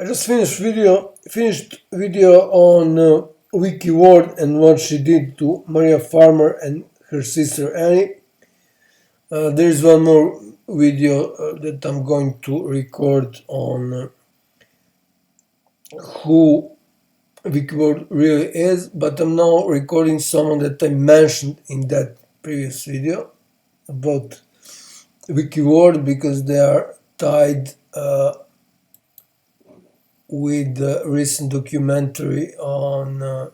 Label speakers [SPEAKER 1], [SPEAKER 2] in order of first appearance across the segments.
[SPEAKER 1] I just finished video on Vicky Ward and what she did to Maria Farmer and her sister Annie. There is one more video that I'm going to record on who Vicky Ward really is, but I'm now recording someone that I mentioned in that previous video about Vicky Ward because they are tied with the recent documentary on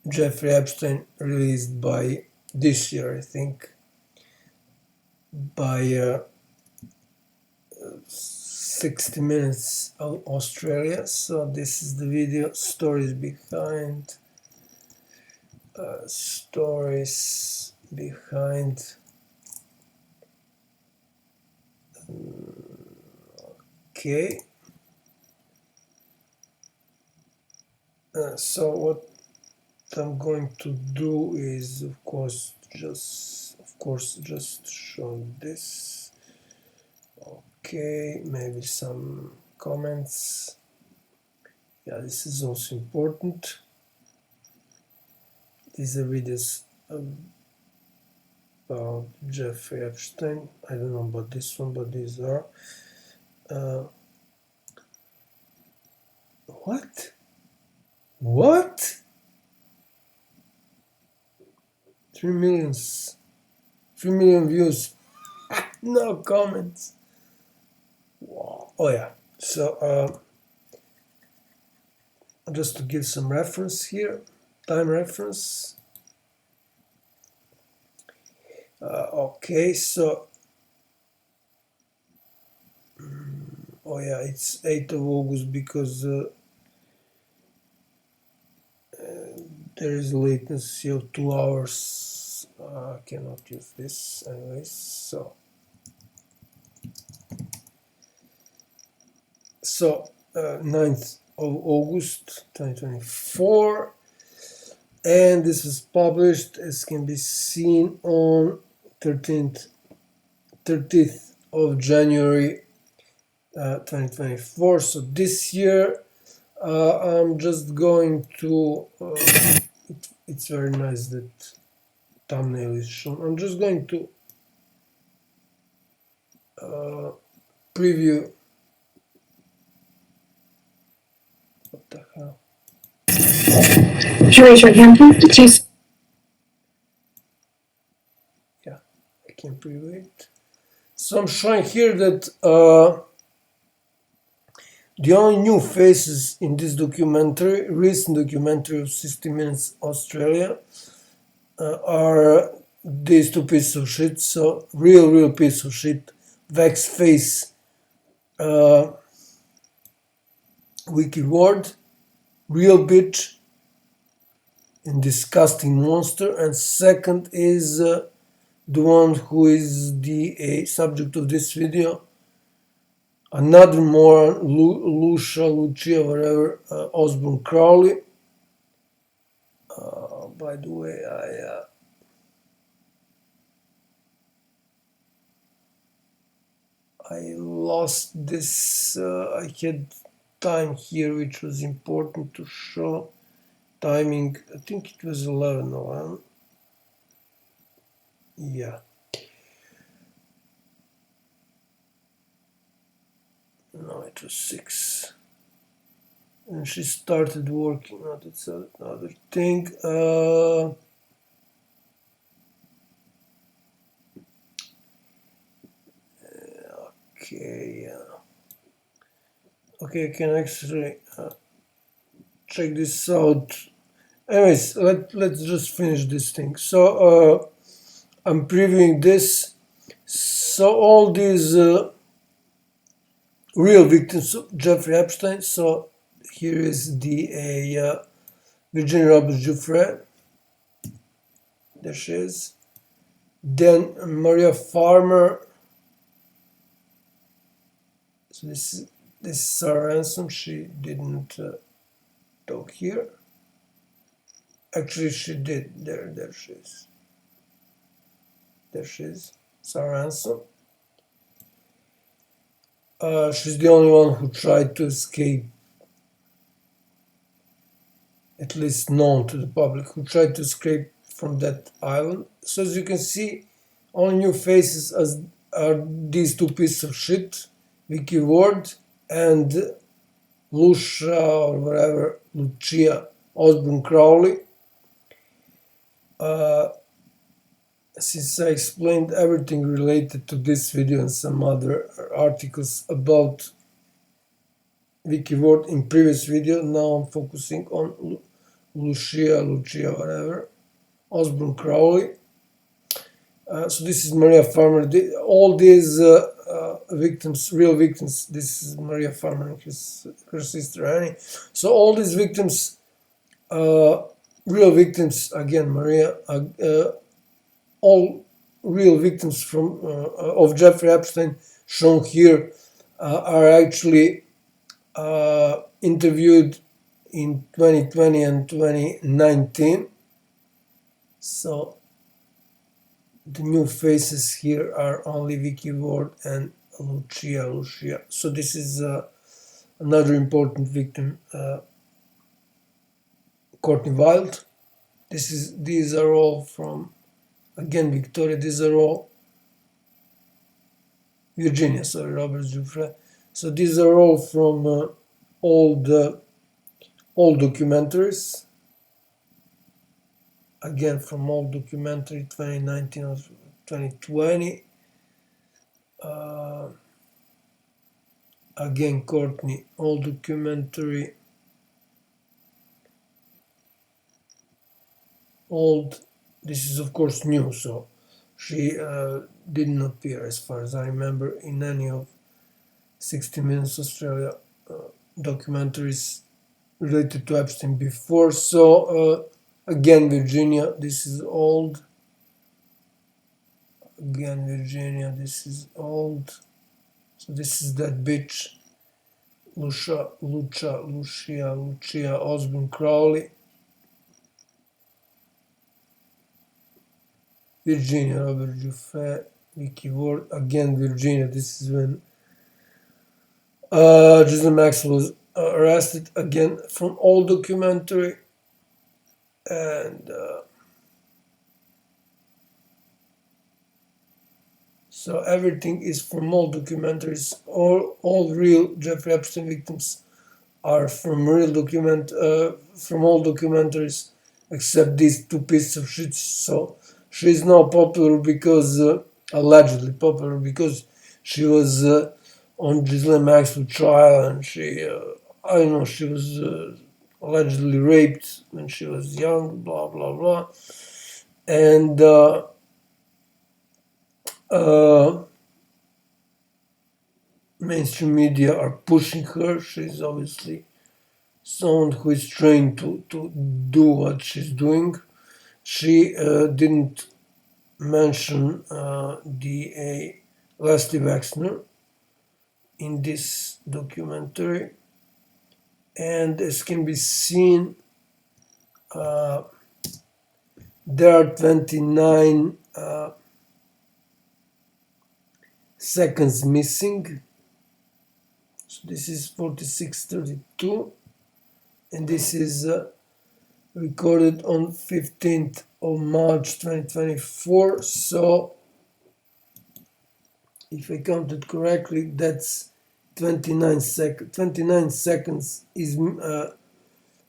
[SPEAKER 1] Jeffrey Epstein released by this year, I think, by 60 Minutes of Australia. So this is the video, stories behind okay. So what I'm going to do is, of course, just show this. Okay, maybe some comments. Yeah, this is also important. These are videos about Jeffrey Epstein. I don't know about this one, but these are. What? What? 3 million views. No comments. Wow. Oh yeah. So just to give some reference here, time reference. Okay, so oh yeah, it's 8th of August because there is a latency of 2 hours. I cannot use this anyways. So 9th of August 2024, and this was published, as can be seen, on 30th of January 2024. So this year I'm just going to it's very nice that thumbnail is shown. I'm just going to preview. What the hell?
[SPEAKER 2] Can you raise your hand, please?
[SPEAKER 1] Yeah, I can preview it. So I'm showing here that the only new faces in this documentary, recent documentary of 60 Minutes Australia, are these two pieces of shit. So real piece of shit, Vex face, Vicky Ward, real bitch and disgusting monster. And second is the one who is the subject of this video, another moron, Lucia, whatever, Osborne-Crowley. By the way, I lost this. I had time here, which was important to show. Timing, I think it was 11:01. Yeah. No, it was 6. And she started working. Oh, that's another thing. Okay. Okay, I can actually check this out. Anyways, let's just finish this thing. So I'm previewing this. So all these real victims of Jeffrey Epstein. So here is the Virginia Roberts Giuffre. There she is. Then Maria Farmer. So this is Sarah Ransom. She didn't talk here. Actually, she did. There she is. There she is. Sarah Ransom. she's the only one who tried to escape, at least known to the public, who tried to escape from that island. So as you can see, all new faces are these two pieces of shit, Vicky Ward and Lucia or whatever, Lucia Osborne-Crowley. Since I explained everything related to this video and some other articles about Vicky Ward in previous video, now I'm focusing on Lucia, whatever, Osborne-Crowley. So this is Maria Farmer. All these victims, real victims, this is Maria Farmer and her sister Annie. So all these victims, real victims, again, Maria, all real victims from of Jeffrey Epstein shown here are actually interviewed in 2020 and 2019. So the new faces here are only Vicky Ward and Lucia. So this is another important victim, Courtney Wild. These are all from, again, Victoria. These are all Virginia. Sorry, Robert Jufre. So these are all from old documentaries. Again, from old documentary 2019 or 2020. Again, Courtney, old documentary. Old. This is of course new, so she didn't appear, as far as I remember, in any of 60 Minutes Australia documentaries related to Epstein before. So again, Virginia, this is old. Again, Virginia, this is old. So this is that bitch, Lucia Osborne-Crowley. Virginia, Robert Juffe, Vicky Ward. Again, Virginia, this is when Ghislaine Maxwell was arrested, again from old documentary. And so everything is from old documentaries. All real Jeffrey Epstein victims are from real from old documentaries, except these two pieces of shit. So she's now popular because, allegedly popular because she was on Ghislaine Maxwell trial, and she, I don't know, she was allegedly raped when she was young, blah blah blah, and mainstream media are pushing her. She's obviously someone who is trained to do what she's doing. She didn't mention DA Leslie Wexner in this documentary, and as can be seen, there are 29 seconds missing. So this is 46:32, and this is recorded on 15th of March 2024. So if I counted correctly, that's 29 seconds. 29 seconds is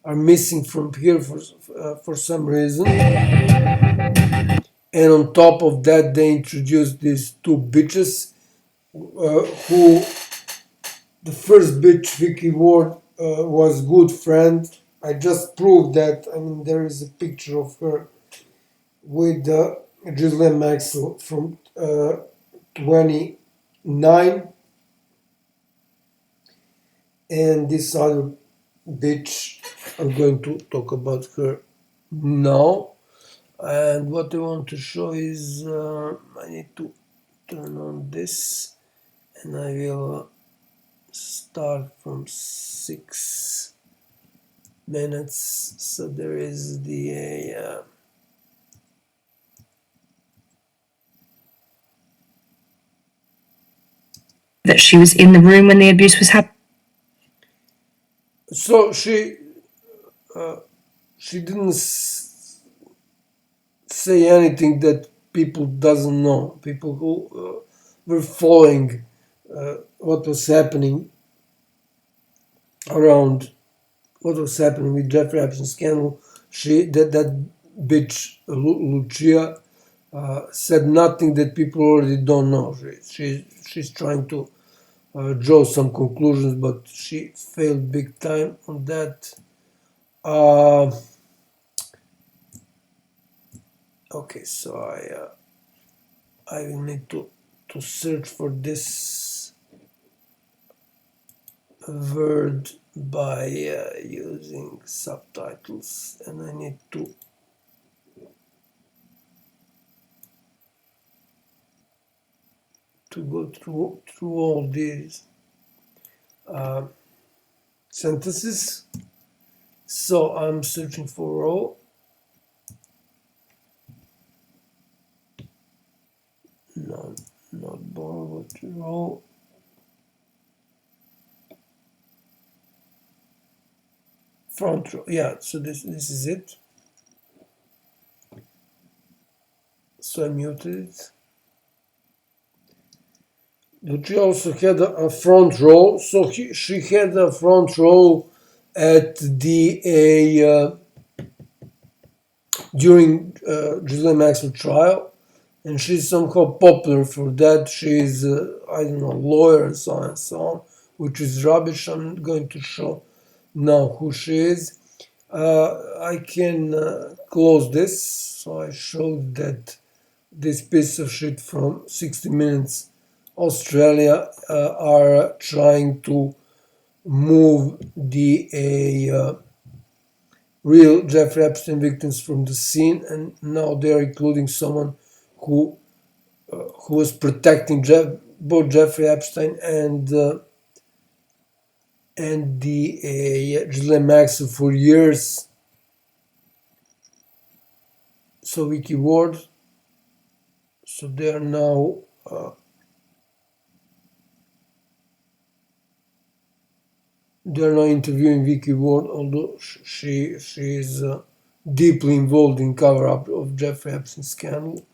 [SPEAKER 1] are missing from here for some reason. And on top of that, they introduced these two bitches, who the first bitch, Vicky Ward, was good friend. I just proved that. I mean, there is a picture of her with Ghislaine Maxwell from 29, and this other bitch, I'm going to talk about her now. And what I want to show is, I need to turn on this, and I will start from 6 minutes. So there is the
[SPEAKER 2] that she was in the room when the abuse was happening?
[SPEAKER 1] So she didn't say anything that people doesn't know. People who were following what was happening around, what was happening with Jeffrey Epstein scandal. That bitch Lucia said nothing that people already don't know. She's trying to draw some conclusions, but she failed big time on that. Okay, so I will need to search for this word by using subtitles, and I need to go through all these sentences. So I'm searching for row. No, not borrow, but row. Front row. Yeah, so this is it. So I muted it. But she also had a front row. So she had a front row at the during Ghislaine Maxwell trial, and she's somehow popular for that. She's I don't know, lawyer and so on, which is rubbish. I'm going to show now who she is. I can close this. So I showed that this piece of shit from 60 Minutes Australia are trying to move the real Jeffrey Epstein victims from the scene, and now they are including someone who was protecting both Jeffrey Epstein and the Ghislaine Maxwell for years. So Vicky Ward. So they are now interviewing Vicky Ward, although she is deeply involved in cover-up of Jeffrey Epstein scandal,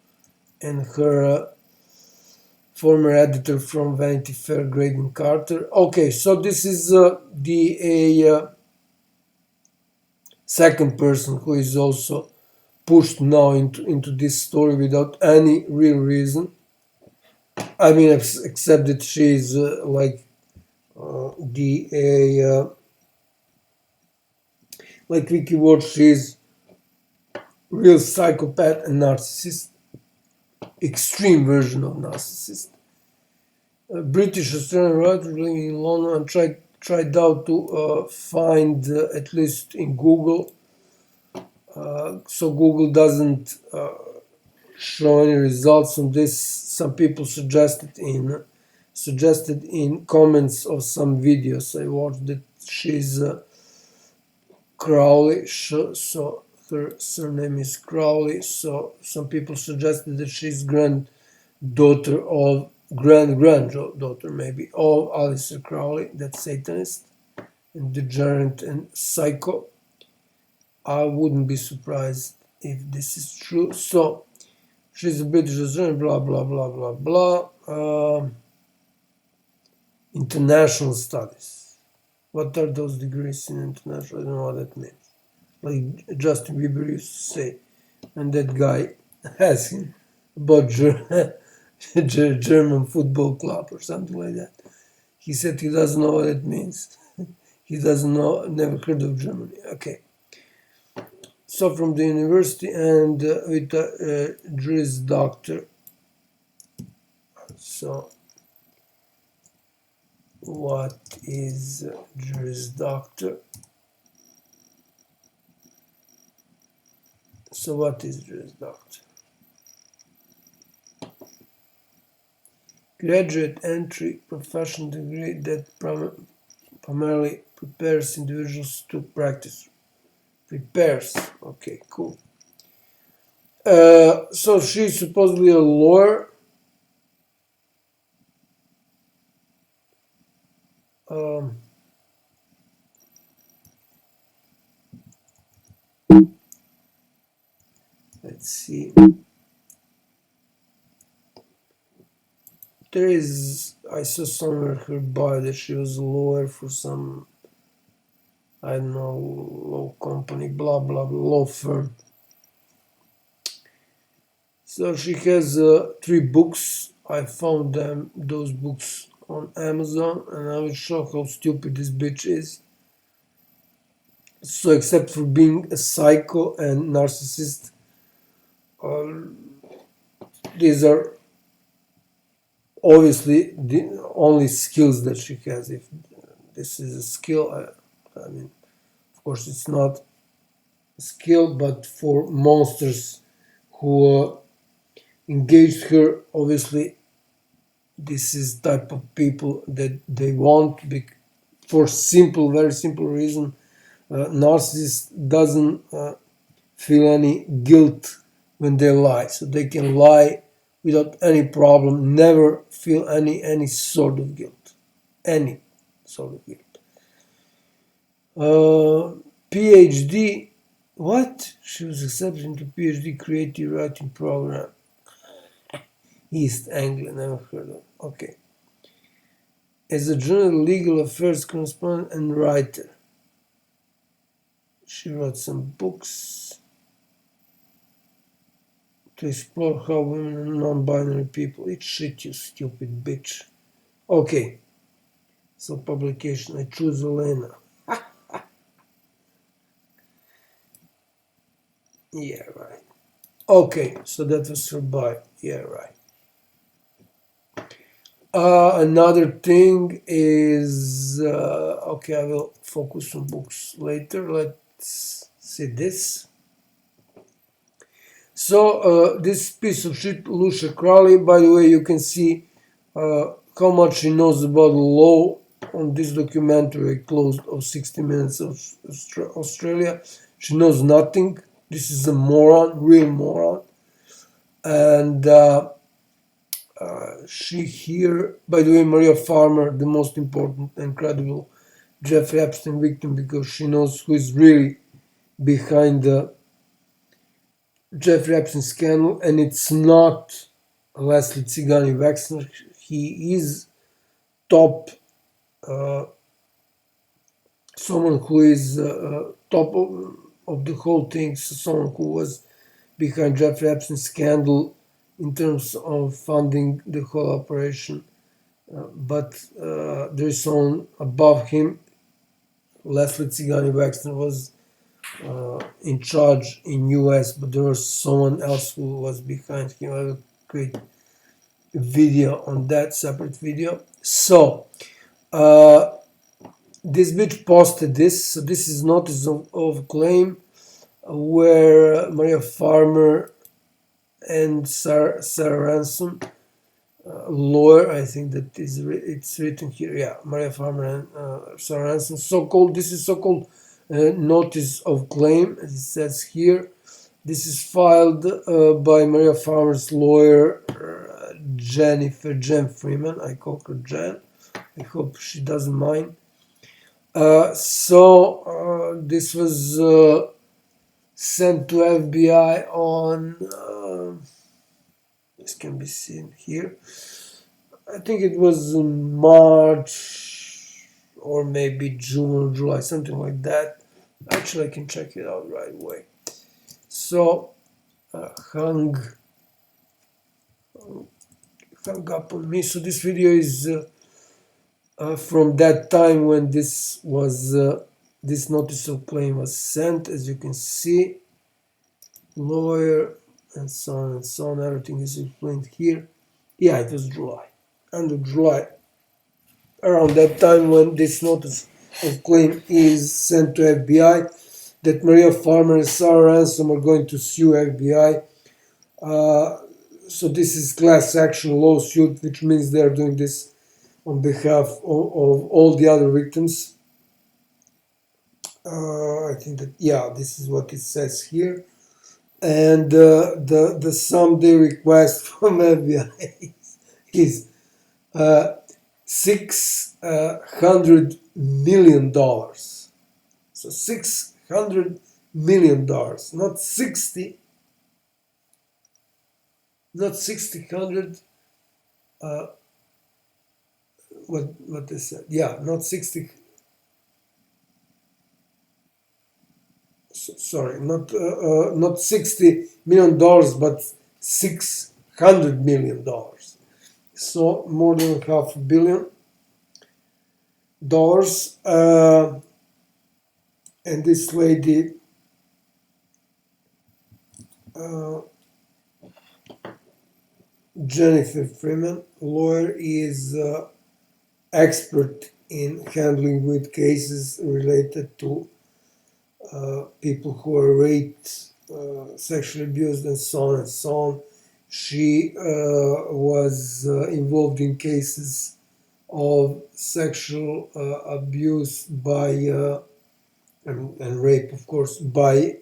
[SPEAKER 1] and her former editor from Vanity Fair, Graydon Carter. Okay, so this is the second person who is also pushed now into this story without any real reason. I mean, except that she is like Vicky Ward. She is real psychopath and narcissist, extreme version of narcissist. A British Australian writer living in London, and tried out to find at least in Google. So Google doesn't show any results on this. Some people suggested in comments of some videos I watched that she's Crowley. So her surname is Crowley. So some people suggested that she's granddaughter maybe of Aleister Crowley, that Satanist and degenerate and psycho. I wouldn't be surprised if this is true. So she's a British Australian, blah blah blah blah blah. International studies. What are those degrees in international? I don't know what that means. Like Justin Bieber used to say, and that guy asked him about German football club or something like that. He said he doesn't know what it means. He doesn't know, never heard of Germany. Okay. So from the university and with a Juris Doctor. So what is Juris Doctor? So what is Juris Doctor? Graduate entry professional degree that primarily prepares individuals to practice. Prepares. Okay, cool. So she's supposedly a lawyer. let's see. There is, I saw somewhere her bio that she was a lawyer for some, I don't know, law company, blah blah blah, law firm. So she has 3 books. I found those books on Amazon, and I was shocked how stupid this bitch is. So except for being a psycho and narcissist, these are obviously the only skills that she has. If this is a skill, I mean, of course it's not a skill, but for monsters who engaged her, obviously this is type of people that they want, for simple, very simple reason. Narcissist doesn't feel any guilt when they lie, so they can lie without any problem, never feel any sort of guilt, any sort of guilt. PhD, what? She was accepted into PhD creative writing program. East Anglia, never heard of. Okay. As a journal legal affairs correspondent and writer. She wrote some books to explore how women and non-binary people eat shit, you stupid bitch. Okay. So publication, I choose Elena. Yeah, right. Okay, so that was her bio. Yeah, right. Another thing is, okay, I will focus on books later. Let's see this. So this piece of shit, Lucia Crowley, by the way, you can see how much she knows about law on this documentary closed of 60 Minutes of Australia. She knows nothing. This is a moron, real moron. And she here, by the way, Maria Farmer, the most important and credible Jeffrey Epstein victim, because she knows who is really behind the Jeffrey Epstein scandal, and it's not Leslie CIGANY Wexner. He is top, someone who is top of the whole thing, so someone who was behind Jeffrey Epstein scandal in terms of funding the whole operation. But there is someone above him. Leslie CIGANY Wexner was in charge in US, but there was someone else who was behind him. I will create a video on that, separate video. So this bitch posted this. So this is notice of claim where Maria Farmer and Sarah Ransom, lawyer, I think that is it's written here. Yeah, Maria Farmer and Sarah Ransom. This is so-called notice of claim, as it says here. This is filed by Maria Farmer's lawyer, Jennifer Jen Freeman. I call her Jen. I hope she doesn't mind. This was sent to FBI on, this can be seen here, I think it was in March or maybe June or July, something like that. Actually, I can check it out right away. So, hung up on me. So this video is from that time when this was this notice of claim was sent. As you can see, lawyer and so on and so on. Everything is explained here. Yeah, it was July, end of July, around that time when this notice of claim is sent to FBI, that Maria Farmer and Sarah Ransom are going to sue FBI. So this is class action lawsuit, which means they are doing this on behalf of all the other victims. I think that, yeah, this is what it says here. And the sum they request from FBI is $600 million. So $600 million, not 60, not 60, what they said, yeah, not 60, sorry, not $60 million, but $600 million. So more than $500 million. And this lady Jennifer Freeman, lawyer, is expert in handling with cases related to people who are raped, sexually abused, and so on and so on. She was involved in cases of sexual abuse by and rape, of course, by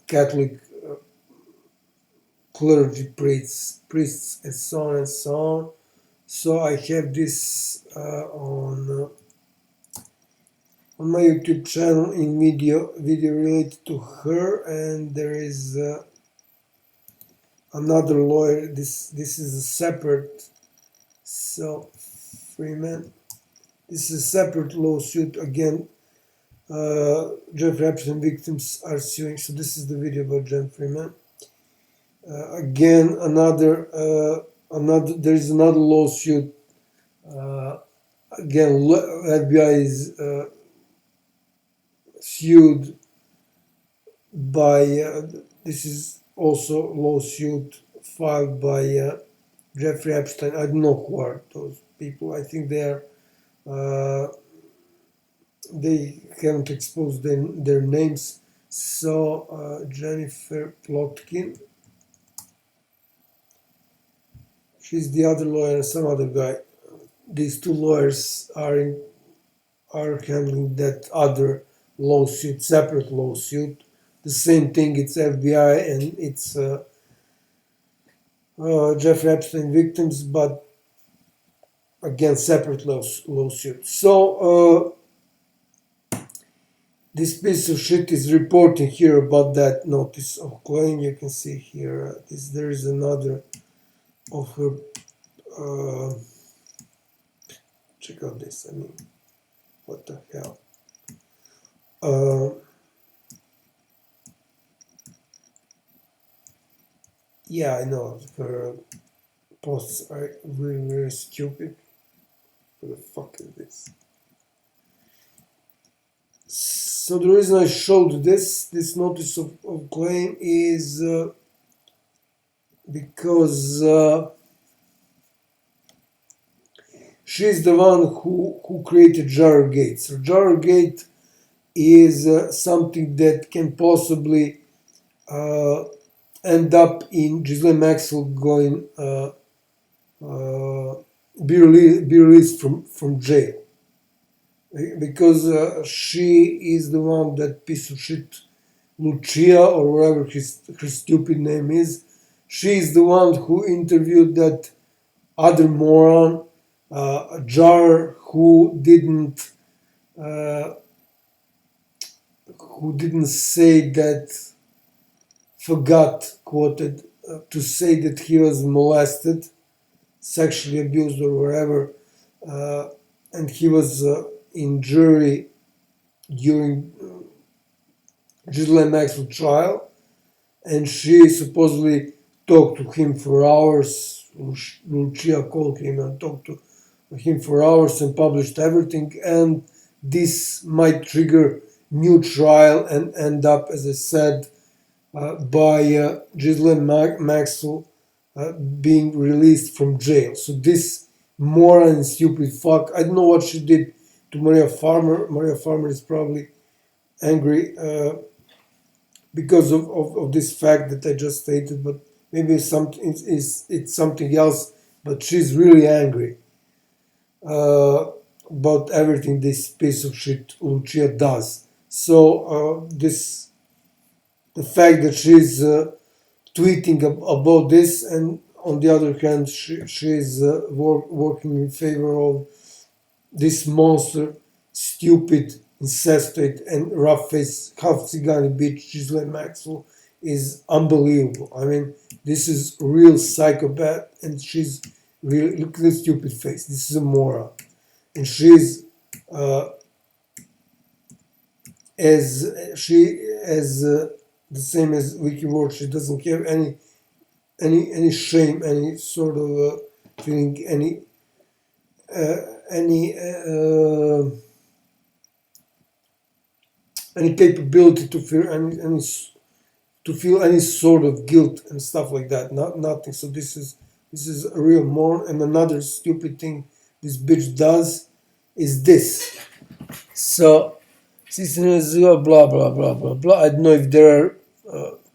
[SPEAKER 1] Catholic clergy, priests, and so on and so on. So I have this on my YouTube channel in video related to her, and there is another lawyer. This is a separate. So Freeman, this is a separate lawsuit again. Jeffrey Epstein victims are suing. So this is the video about Jen Freeman. Again, another. There is another lawsuit. Again, FBI is sued by. This is also lawsuit filed by Jeffrey Epstein. I don't know who are those people. I think they are. They haven't exposed their names. So Jennifer Plotkin. She's the other lawyer and some other guy. These two lawyers are handling that other lawsuit, separate lawsuit. The same thing. It's FBI and it's Jeffrey Epstein victims, but again separate lawsuit. So this piece of shit is reporting here about that notice of claim. You can see here. There is another of her. Check out this. I mean, what the hell? Yeah, I know her posts are really, really stupid. What the fuck is this? So the reason I showed this notice of claim is because she's the one who created Jarrgate. So Jarrgate is something that can possibly end up in Ghislaine Maxwell going be released from jail, because she is the one, that piece of shit Lucia or whatever her stupid name is. She is the one who interviewed that other moron, Jar, who didn't say that, forgot, quoted, to say that he was molested, sexually abused or whatever, and he was in jury during Ghislaine Maxwell trial, and she supposedly talked to him for hours. Lucia called him and talked to him for hours and published everything, and this might trigger new trial and end up, as I said, by Ghislaine Maxwell being released from jail. So this moron and stupid fuck, I don't know what she did to Maria Farmer. Maria Farmer is probably angry because of this fact that I just stated, but maybe it's something else, but she's really angry about everything this piece of shit Lucia does. So the fact that she's tweeting about this, and on the other hand, she is working in favor of this monster, stupid, incestuous, and rough-faced half-Cigani bitch Ghislaine Maxwell is unbelievable. I mean, this is real psychopath, and she's really, look at this stupid face. This is a moron, and she's the same as Vicky Ward. She doesn't have any shame, any sort of feeling, any capability to feel any sort of guilt and stuff like that. Nothing. So this is a real moron. And another stupid thing this bitch does is this. So blah blah blah blah blah. I don't know if there are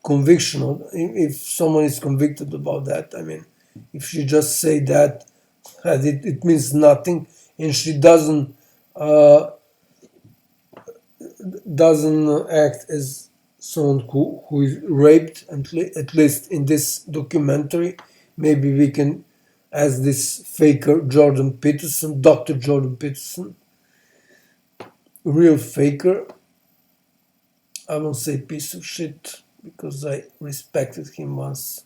[SPEAKER 1] conviction on if someone is convicted about that. I mean, if she just say that, it means nothing, and she doesn't act as someone who is raped, at least in this documentary. Maybe we can ask this faker Jordan Peterson, Dr. Jordan Peterson, real faker. I won't say piece of shit because I respected him once.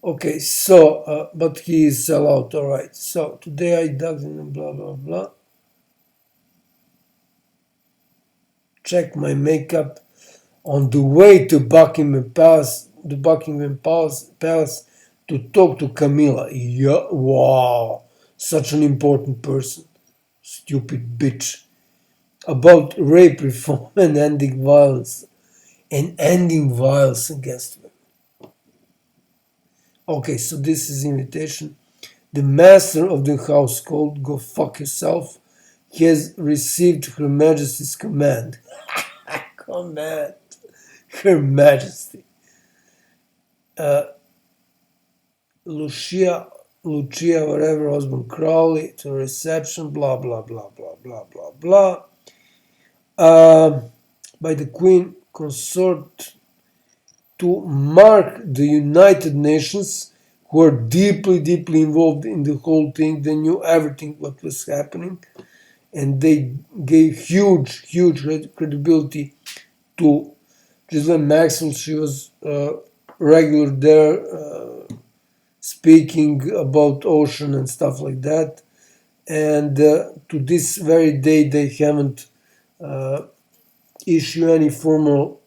[SPEAKER 1] Okay, so, but he is sellout, alright. So, today I dug in blah blah blah. Check my makeup on the way to Buckingham Palace, to talk to Camilla. Yeah, wow, such an important person. Stupid bitch. About rape reform and ending violence against women. Okay, so this is invitation. The master of the household, go fuck yourself, has received Her Majesty's command. Command. Her Majesty. Lucia, whatever, osborne-crowley, to reception, blah, blah, blah, blah, blah, blah, blah. By the Queen Consort to mark the United Nations, who are deeply, deeply involved in the whole thing. They knew everything what was happening, and they gave huge, huge credibility to Ghislaine Maxwell. She was regular there, speaking about ocean and stuff like that. And to this very day, they haven't issued any formal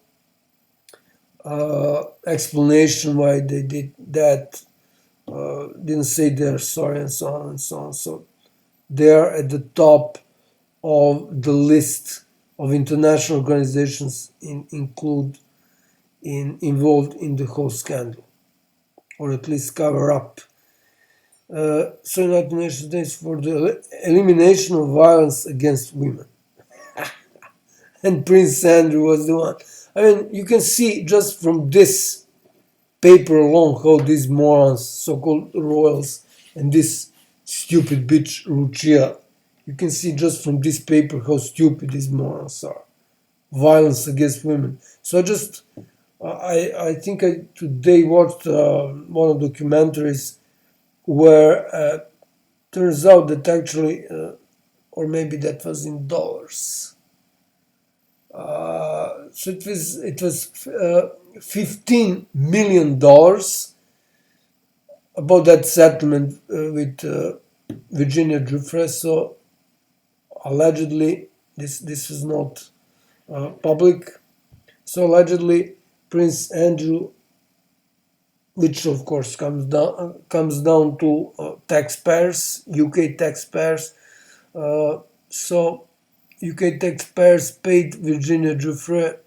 [SPEAKER 1] explanation why they did that. Didn't say they're sorry and so on and so on. So they are at the top of the list of international organizations involved in the whole scandal, or at least cover up. So United Nations Days for the elimination of violence against women. And Prince Andrew was the one. I mean, you can see just from this paper alone how these morons, so-called royals, and this stupid bitch Lucia, you can see just from this paper how stupid these morons are. Violence against women. So I think I today watched one of the documentaries where turns out that actually, or maybe that was in dollars. So it was $15 million about that settlement with Virginia Giuffre. So allegedly, this is not public. So allegedly, Prince Andrew, which of course comes down to taxpayers, UK taxpayers. So UK taxpayers paid Virginia Giuffre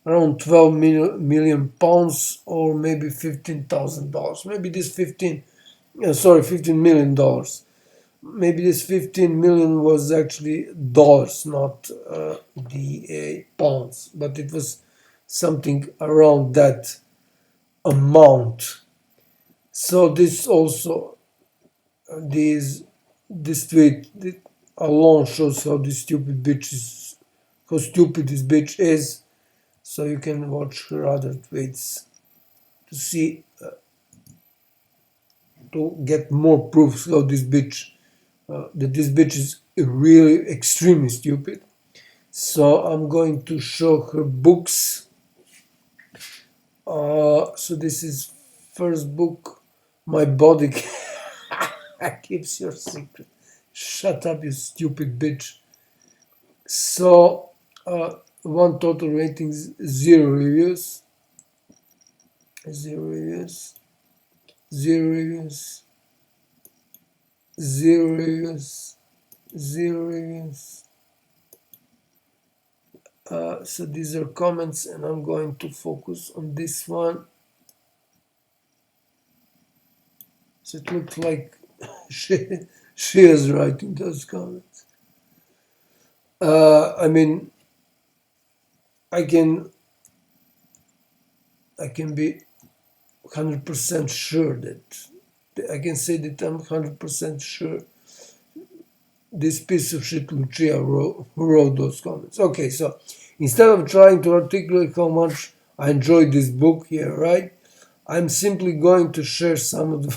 [SPEAKER 1] around 12 million pounds, or maybe $15,000. Maybe this $15 million dollars. Maybe this 15 million was actually dollars, not the pounds, but it was something around that amount. So this also, this tweet alone shows how stupid this bitch is. So you can watch her other tweets to see to get more proofs of this bitch, that this bitch is really extremely stupid. So I'm going to show her books. So this is first book, My Body Keeps Your Secret. Shut up, you stupid bitch. So one total ratings, 0 reviews, 0 reviews, 0 reviews, 0 reviews, 0 reviews. So these are comments, and I'm going to focus on this one. So it looks like she is writing those comments. I mean, I can be 100% sure that I can say that I'm 100% sure this piece of shit Lucia who wrote those comments. Okay, so instead of trying to articulate how much I enjoyed this book here, right, I'm simply going to share some of the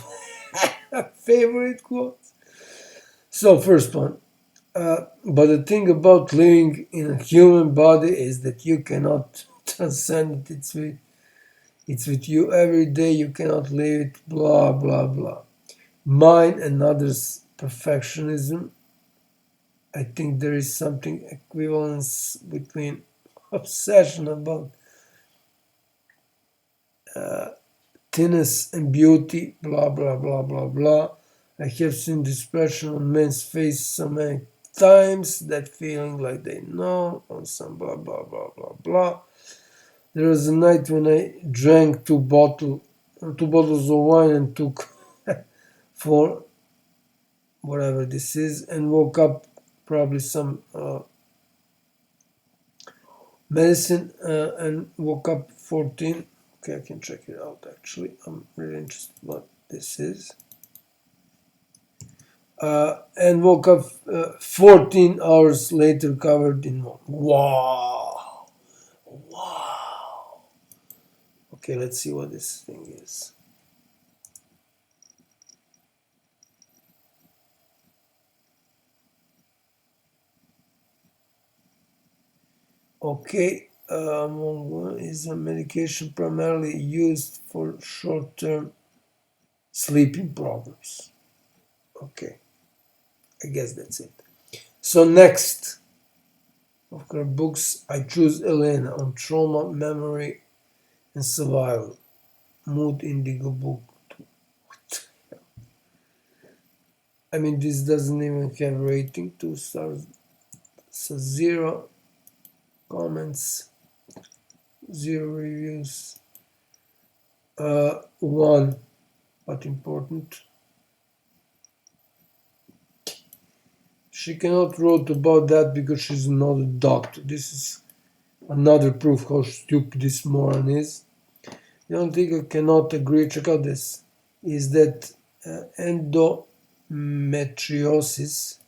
[SPEAKER 1] favorite quotes. So first one, but the thing about living in a human body is that you cannot transcend it. It's with you every day. You cannot leave it. Blah blah blah. Mine and others' perfectionism. I think there is something equivalence between obsession about thinness and beauty. Blah blah blah blah blah. I have seen this expression on men's face so many times, that feeling like they know, or some blah blah blah blah blah. There was a night when I drank two bottles of wine and took for whatever this is, and woke up probably some medicine, and woke up 14. Okay, I can check it out actually. I'm really interested what this is. And woke up 14 hours later covered in one. Wow! Wow! Okay, let's see what this thing is. Okay, is a medication primarily used for short-term sleeping problems. Okay, I guess that's it. So next of her books, I choose Elena on trauma, memory, and survival. Mood Indigo book. I mean, this doesn't even have rating. 2 stars. So 0 comments, 0 reviews. 1, but important. She cannot write about that because she's not a doctor. This is another proof how stupid this moron is. The only thing I cannot agree, check out this, is that endometriosis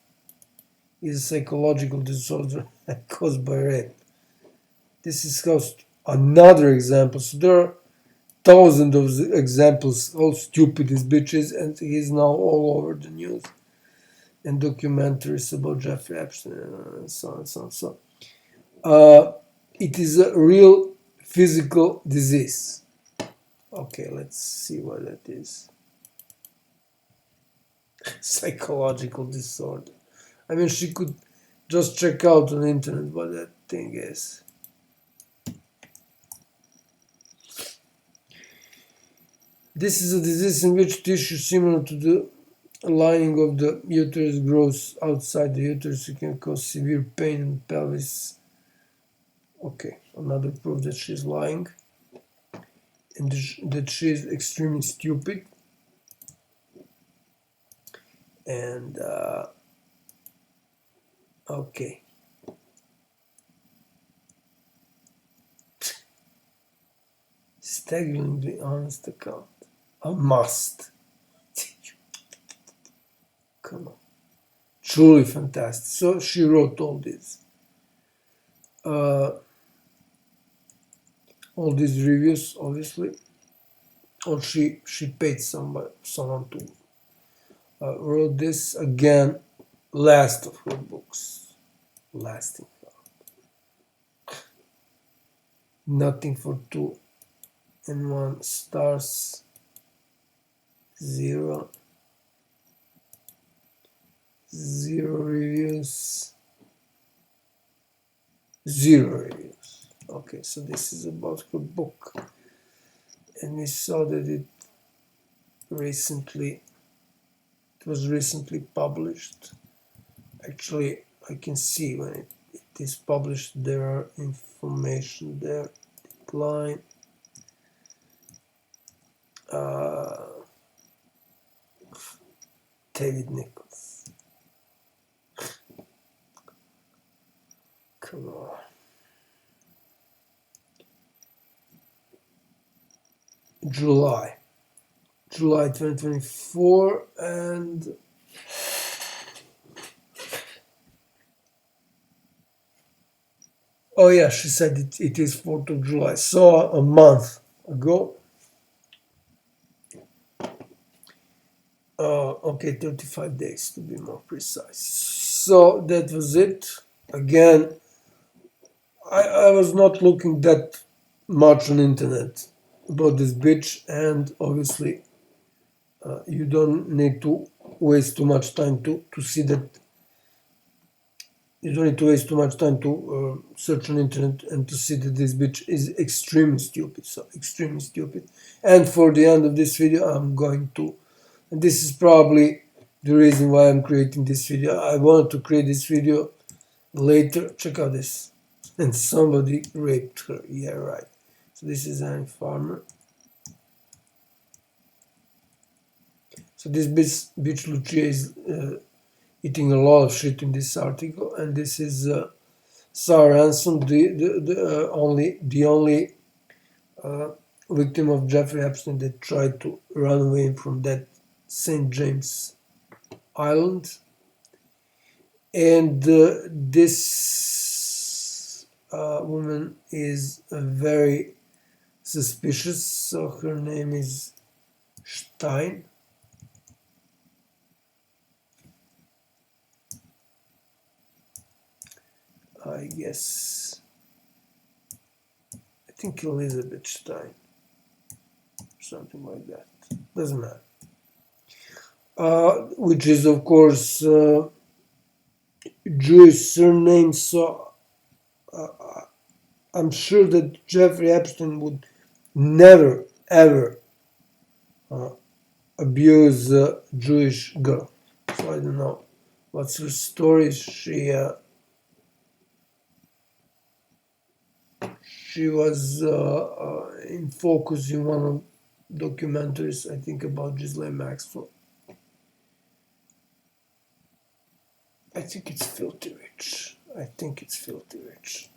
[SPEAKER 1] is a psychological disorder caused by rape. This is just another example. So there are thousands of examples how stupid this bitch is, and he's now all over the news and documentaries about Jeffrey Epstein and so on and so on. So it is a real physical disease. Okay, let's see what that is. Psychological disorder. I mean, she could just check out on the internet what that thing is. This is a disease in which tissue similar to the lining of the uterus grows outside the uterus. It can cause severe pain in the pelvis. Okay, another proof that she's lying and that she is extremely stupid. And okay, staggeringly honest account. A must. Come on, truly fantastic. So she wrote all this. All these reviews, obviously, or she paid someone to wrote this again, last of her books. Lasting. Nothing for 2 and 1 stars. 0 reviews. 0 reviews. Okay, so this is about her book, and we saw that it was recently published. Actually, I can see when it is published there are information there. Decline. David Nichols. Come on. July 2024, and oh yeah, she said it is 4th of July, so a month ago. Okay, 35 days to be more precise. So that was it. Again, I was not looking that much on internet about this bitch, and obviously you don't need to waste too much time to see that. You don't need to waste too much time to search on internet and to see that this bitch is extremely stupid. So extremely stupid. And for the end of this video, I'm going to, and this is probably the reason why I'm creating this video. I wanted to create this video later. Check out this. And somebody raped her. Yeah, right. So this is Annie Farmer. So this bitch Lucia is eating a lot of shit in this article, and this is Sarah Ransom, the only victim of Jeffrey Epstein that tried to run away from that St. James Island. And this woman is very suspicious. So her name is Stein. I guess, I think Elizabeth Stein, something like that, doesn't matter. Which is of course Jewish surname, so I'm sure that Jeffrey Epstein would never ever abuse a Jewish girl. So I don't know what's her story. She was in focus in one of documentaries, I think, about Ghislaine Maxwell. I think it's filthy rich. I think it's filthy rich.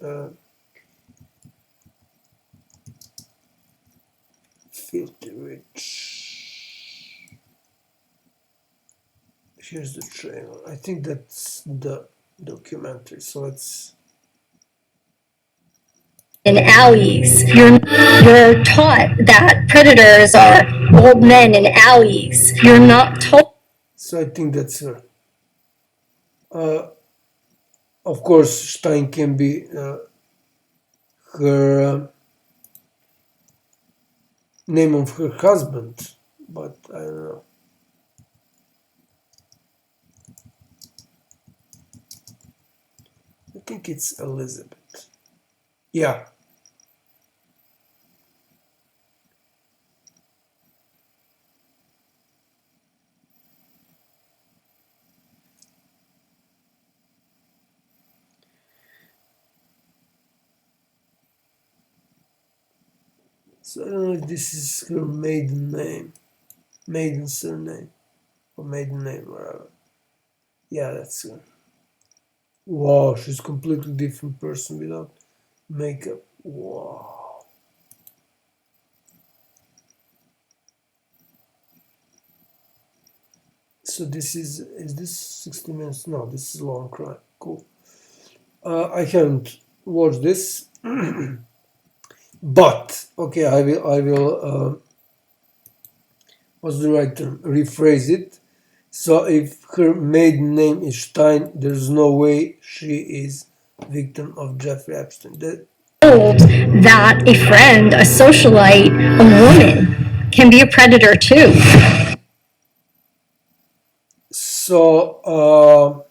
[SPEAKER 1] Filthy rich. Here's the trailer. I think that's the documentary. So let's.
[SPEAKER 2] In alleys. You're taught that predators are old men in alleys. You're not told.
[SPEAKER 1] So I think that's her. Of course, Stein can be her name of her husband, but I don't know. I think it's Elizabeth. Yeah. So I don't know if this is her maiden name, maiden surname, or maiden name, whatever. Yeah, that's her. Wow, she's a completely different person without makeup. Wow. So this is this 60 minutes? No, this is long crime. Cool. I haven't watched this. But okay, I will what's the right term? Rephrase it. So if her maiden name is Stein, there's no way she is victim of Jeffrey Epstein.
[SPEAKER 2] Told that a friend, a socialite, a woman can be a predator too.
[SPEAKER 1] So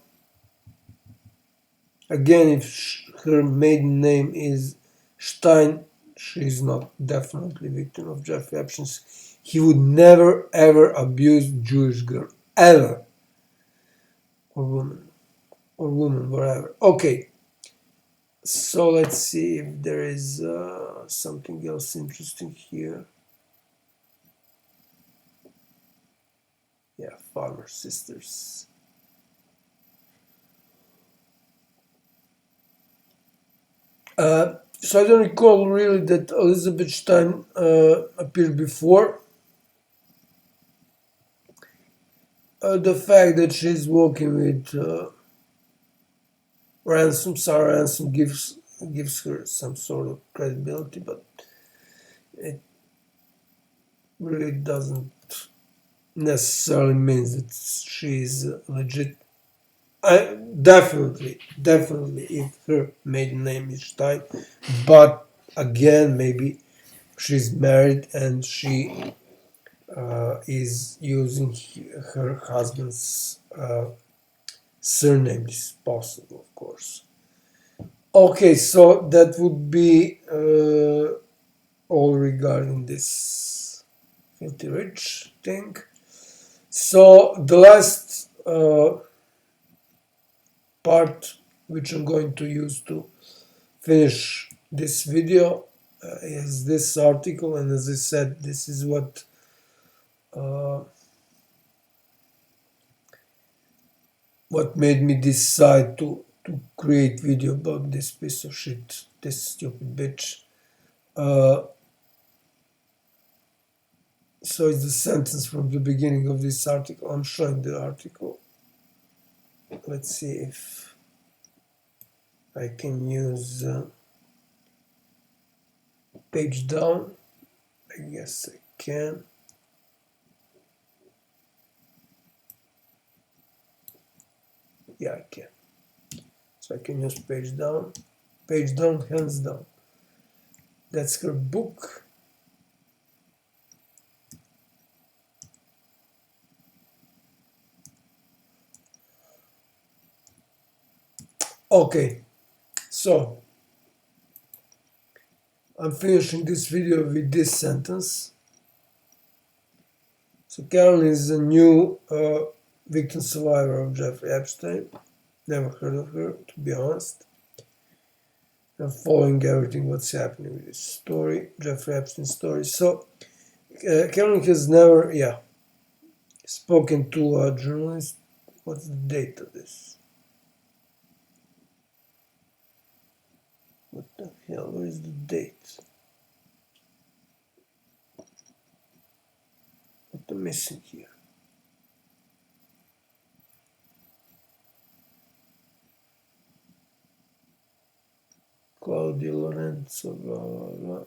[SPEAKER 1] again, if her maiden name is Stein, she's not definitely victim of Jeffrey Epstein. He would never ever abuse Jewish girl, ever, or woman, whatever. Okay, so let's see if there is something else interesting here. Yeah, farmer sisters. So I don't recall really that Elizabeth Stein appeared before. The fact that she's working with Sarah Ransom gives her some sort of credibility, but it really doesn't necessarily mean that she's legit. Definitely, if her maiden name is Stein, but again, maybe she's married and she is using her husband's surname. This is possible, of course. Okay, so that would be all regarding this filthy rich thing. So the last part which I'm going to use to finish this video is this article, and as I said, this is what made me decide to create video about this piece of shit, this stupid bitch. So it's the sentence from the beginning of this article. I'm showing the article. Let's see if I can use page down. I guess I can. Yeah, I can. So I can use page down. Page down, hands down. That's her book. Okay, so I'm finishing this video with this sentence. So Carolyn is a new victim survivor of Jeffrey Epstein. Never heard of her, to be honest. I'm following everything what's happening with this story, Jeffrey Epstein story. So Carolyn has never, spoken to a journalist. What's the date of this? What the hell? Where is the date? What am I missing here? Claudia Lorenzo, blah, blah, blah.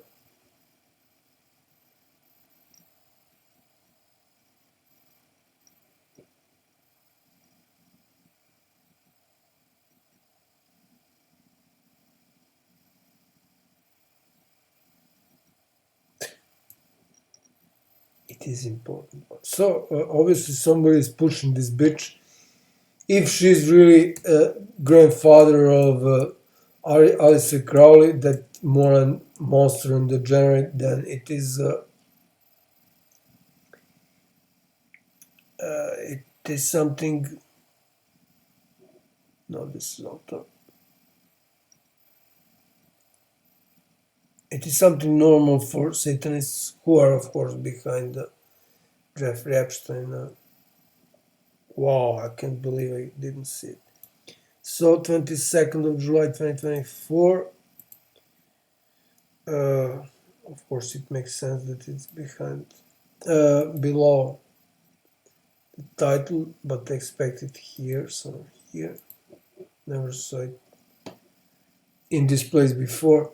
[SPEAKER 1] It is important. So obviously somebody is pushing this bitch. If she's really grandfather of Alistair Crowley, that moron, monster and degenerate, then it is something. No, this is not. It is something normal for Satanists who are, of course, behind Jeffrey Epstein. Wow, I can't believe I didn't see it. So, 22nd of July 2024. Of course, it makes sense that it's behind, below the title, but I expect it here, so here. Never saw it in this place before.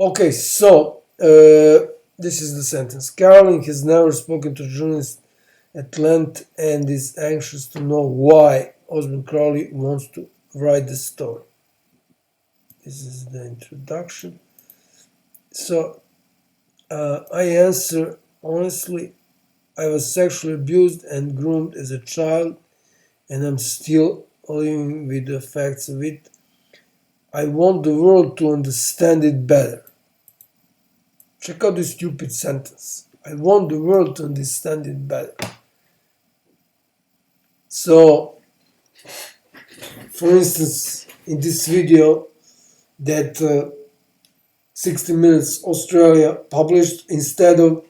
[SPEAKER 1] Okay, so this is the sentence. Carolyn has never spoken to journalists at length and is anxious to know why Osborne-Crowley wants to write the story. This is the introduction. So I answer honestly, I was sexually abused and groomed as a child, and I'm still living with the facts of it. I want the world to understand it better. Check out this stupid sentence. I want the world to understand it better. So, for instance, in this video that 60 Minutes Australia published, instead of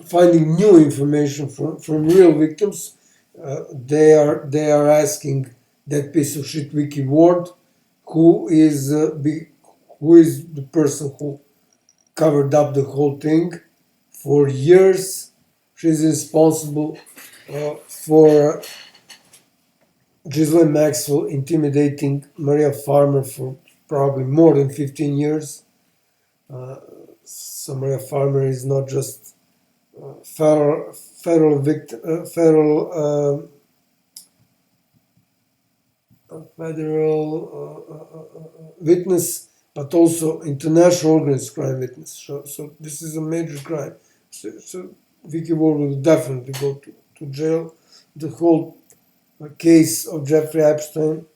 [SPEAKER 1] finding new information from real victims, they are asking that piece of shit Vicky Ward, who is the person who covered up the whole thing for years. She's responsible for Ghislaine Maxwell intimidating Maria Farmer for probably more than 15 years. So Maria Farmer is not just federal witness, but also international organized crime witness. So this is a major crime. So Vicky Ward will definitely go to jail. The whole case of Jeffrey Epstein,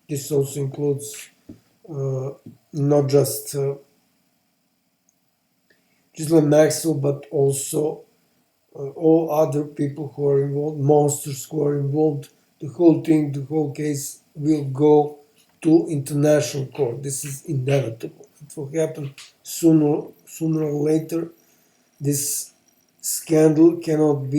[SPEAKER 1] this also includes not just Ghislaine Maxwell, but also all other people who are involved, monsters who are involved. The whole thing, the whole case will go to international court. This is inevitable. It will happen sooner or later. This scandal cannot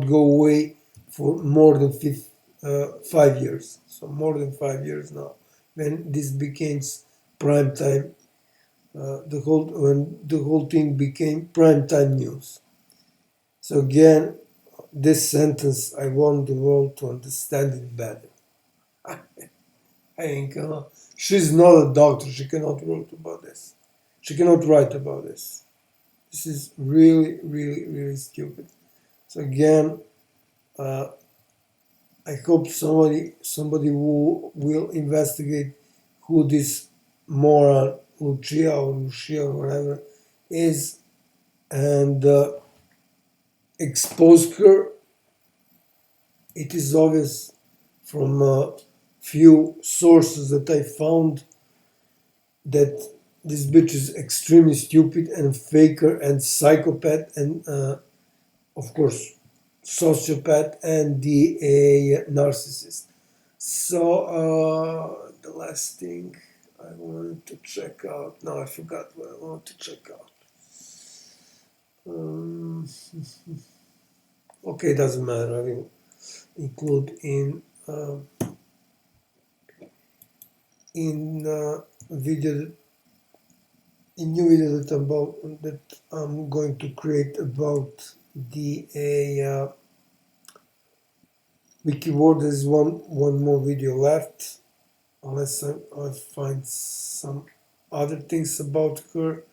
[SPEAKER 1] go away for more than 5 years. So more than 5 years now, when this becomes prime time. When the whole thing became primetime news. So again, this sentence, I want the world to understand it better. I think she's not a doctor. She cannot write about this. She cannot write about this. This is really, really, really stupid. So again, I hope somebody will investigate who this moron Lucia or whatever is, and expose her. It is obvious from a few sources that I found that this bitch is extremely stupid and faker and psychopath and of course sociopath and a narcissist. So the last thing I wanted to check out. No, I forgot what I wanted to check out. Okay, doesn't matter. I will include in video, in new video that I'm going to create about the Vicky Ward. There's one more video left, unless I find some other things about her.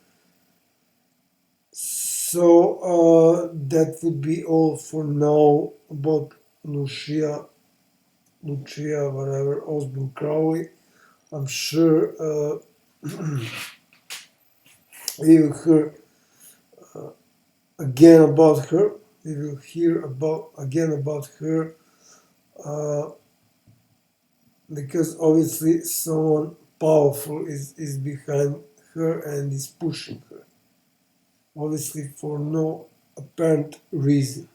[SPEAKER 1] So that would be all for now about Lucia, whatever, Osborne-Crowley. I'm sure we will hear again about her. We will hear again about her because obviously someone powerful is behind her and is pushing her. Obviously for no apparent reason.